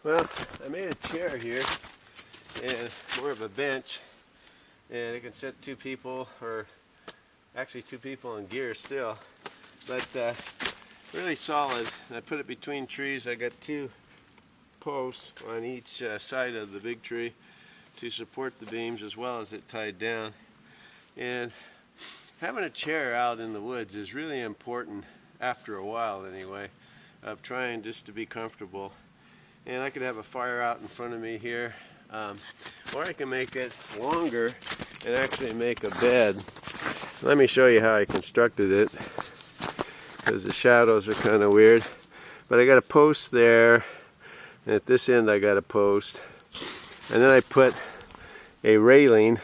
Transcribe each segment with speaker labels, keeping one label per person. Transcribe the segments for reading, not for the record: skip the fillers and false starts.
Speaker 1: Well, I made a chair here, and more of a bench, and it can sit two people, or actually two people in gear still, but really solid. I put it between trees. I got two posts on each side of the big tree to support the beams as well as it tied down. And having a chair out in the woods is really important after a while anyway, of trying just to be comfortable. And I could have a fire out in front of me here, or I can make it longer and actually make a bed. Let me show you how I constructed it, because the shadows are kind of weird. But I got a post there, and at this end I got a post, and then I put a railing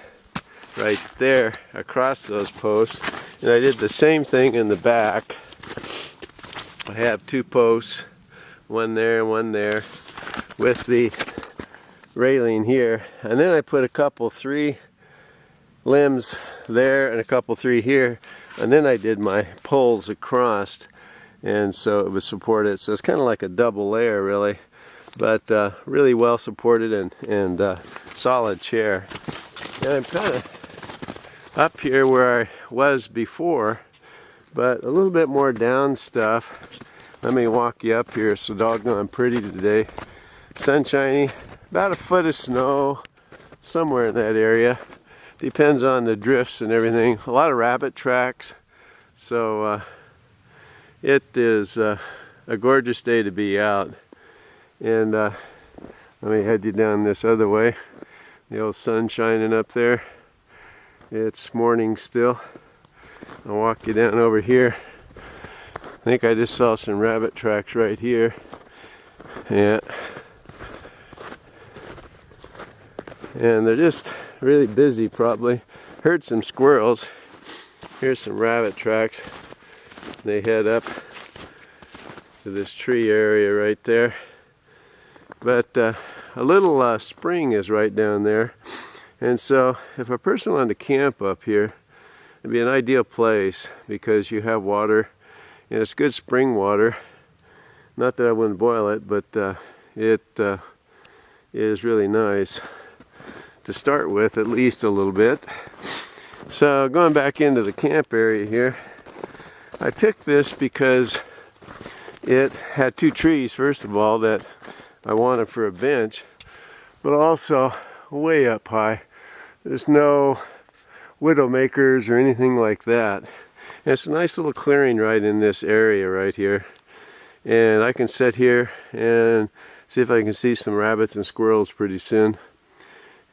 Speaker 1: right there across those posts, and I did the same thing in the back. I have two posts, one there and one there, with the railing here, and then I put a couple three limbs there and a couple three here, and then I did my poles across, and so it was supported. So it's kind of like a double layer really, but really well supported and solid chair. And I'm kind of up here where I was before, but a little bit more down stuff. Let me walk you up here. So doggone pretty today. Sunshiny, about a foot of snow, somewhere in that area. Depends on the drifts and everything. A lot of rabbit tracks. So it is a gorgeous day to be out. And let me head you down this other way. The old sun shining up there. It's morning still. I'll walk you down over here. I think I just saw some rabbit tracks right here. Yeah. And they're just really busy probably. Heard some squirrels. Here's some rabbit tracks. They head up to this tree area right there. But a little spring is right down there. And so if a person wanted to camp up here, it'd be an ideal place because you have water, and it's good spring water. Not that I wouldn't boil it, but it is really nice to start with, at least a little bit. So going back into the camp area here, I picked this because it had two trees, first of all, that I wanted for a bench, but also way up high. There's no widowmakers or anything like that. And it's a nice little clearing right in this area right here. And I can sit here and see if I can see some rabbits and squirrels pretty soon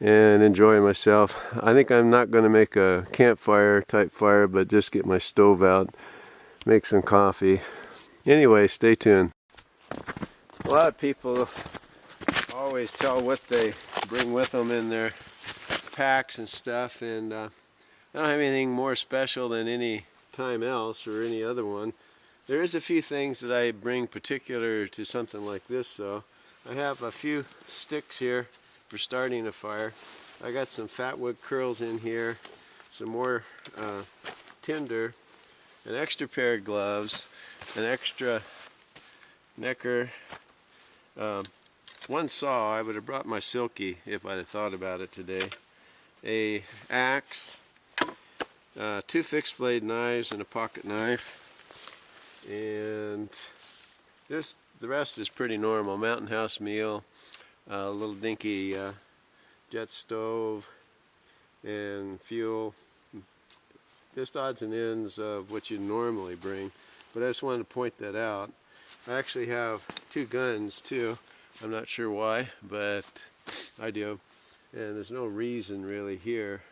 Speaker 1: and enjoy myself. I think I'm not going to make a campfire type fire, but just get my stove out, make some coffee. Anyway, stay tuned. A lot of people always tell what they bring with them in their packs and stuff, and I don't have anything more special than any time else or any other one. There is a few things that I bring particular to something like this, so I have a few sticks here for starting a fire. I got some fatwood curls in here, some more tinder, an extra pair of gloves, an extra necker, one saw. I would have brought my Silky if I'd have thought about it today. A axe, two fixed blade knives and a pocket knife, and just the rest is pretty normal. Mountain House meal, a little dinky jet stove, and fuel. Just odds and ends of what you normally bring, but I just wanted to point that out. I actually have two guns too. I'm not sure why, but I do. And there's no reason really here.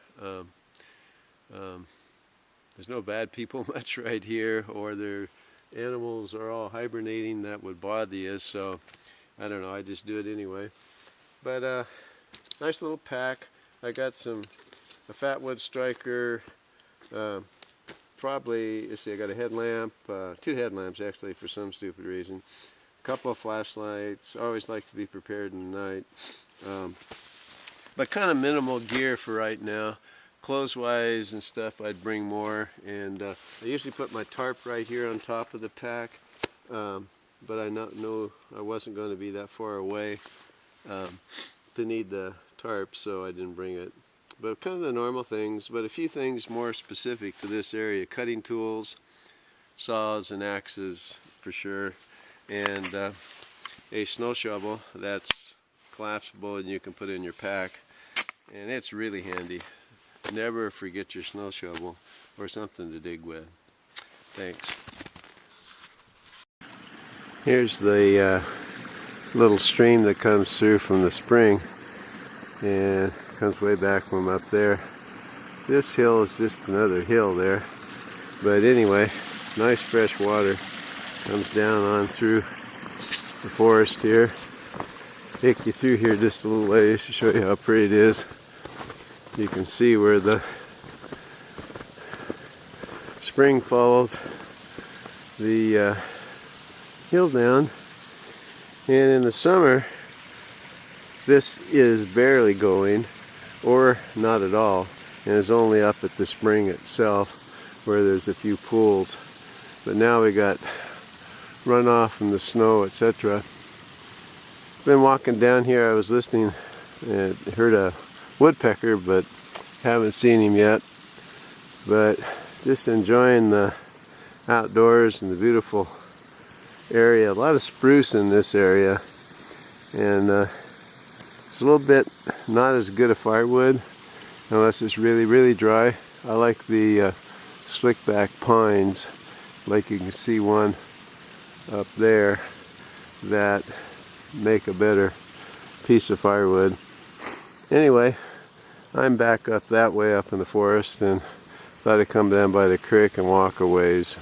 Speaker 1: There's no bad people much right here, or their animals are all hibernating that would bother you, so I don't know, I just do it anyway. But nice little pack. I got a Fatwood striker, probably, let's see, I got a headlamp, two headlamps actually for some stupid reason, a couple of flashlights. I always like to be prepared in the night. But kind of minimal gear for right now. Clothes-wise and stuff, I'd bring more. And I usually put my tarp right here on top of the pack. But I know I wasn't going to be that far away. to need the tarp, so I didn't bring it. But kind of the normal things, but a few things more specific to this area. Cutting tools, saws and axes for sure, and a snow shovel that's collapsible and you can put in your pack, and it's really handy. Never forget your snow shovel or something to dig with. Thanks. Here's the little stream that comes through from the spring, and comes way back from up there. This hill is just another hill there, but anyway, nice fresh water comes down on through the forest here. Take you through here just a little ways to show you how pretty it is. You can see where the spring follows the hill down, and in the summer this is barely going or not at all, and is only up at the spring itself where there's a few pools. But now we got runoff from the snow, etc. Been walking down here, I was listening and heard a woodpecker, but haven't seen him yet. But just enjoying the outdoors and the beautiful area. A lot of spruce in this area, and it's a little bit not as good a firewood unless it's really, really dry. I like the slickback pines, like you can see one up there, that make a better piece of firewood. Anyway, I'm back up that way up in the forest, and thought I'd come down by the creek and walk a ways.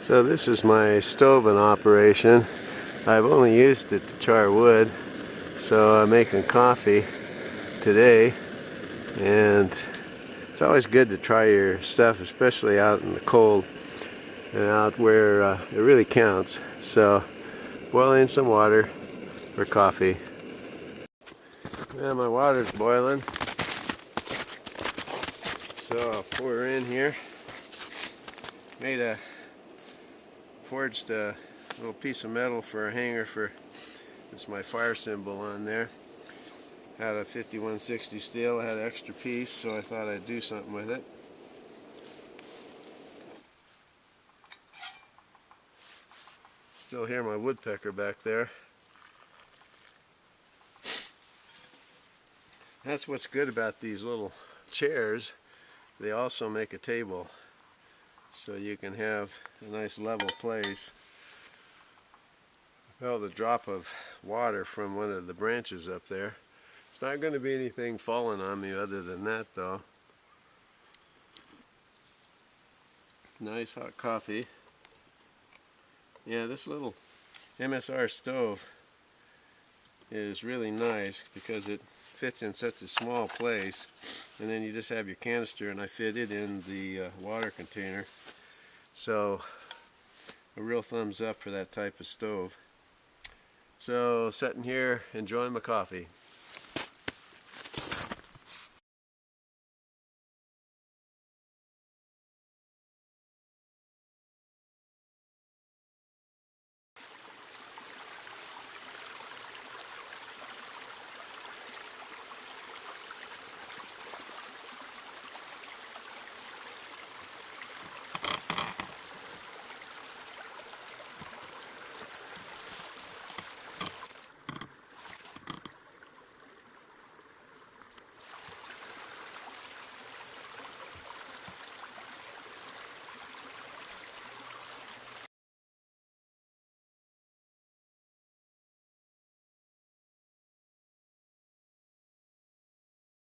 Speaker 1: So this is my stove in operation. I've only used it to char wood, so I'm making coffee today, and it's always good to try your stuff, especially out in the cold and out where it really counts. So boiling some water for coffee. And my water's boiling, so I'll pour her in here. Forged a little piece of metal for a hanger for, it's my fire symbol on there. Had a 5160 steel, I had an extra piece, so I thought I'd do something with it. Still hear my woodpecker back there. That's what's good about these little chairs. They also make a table, so you can have a nice level place. Well, the drop of water from one of the branches up there. It's not going to be anything falling on me other than that, though. Nice hot coffee. Yeah, this little MSR stove is really nice because it fits in such a small place, and then you just have your canister, and I fit it in the water container. So a real thumbs up for that type of stove. So sitting here enjoying my coffee.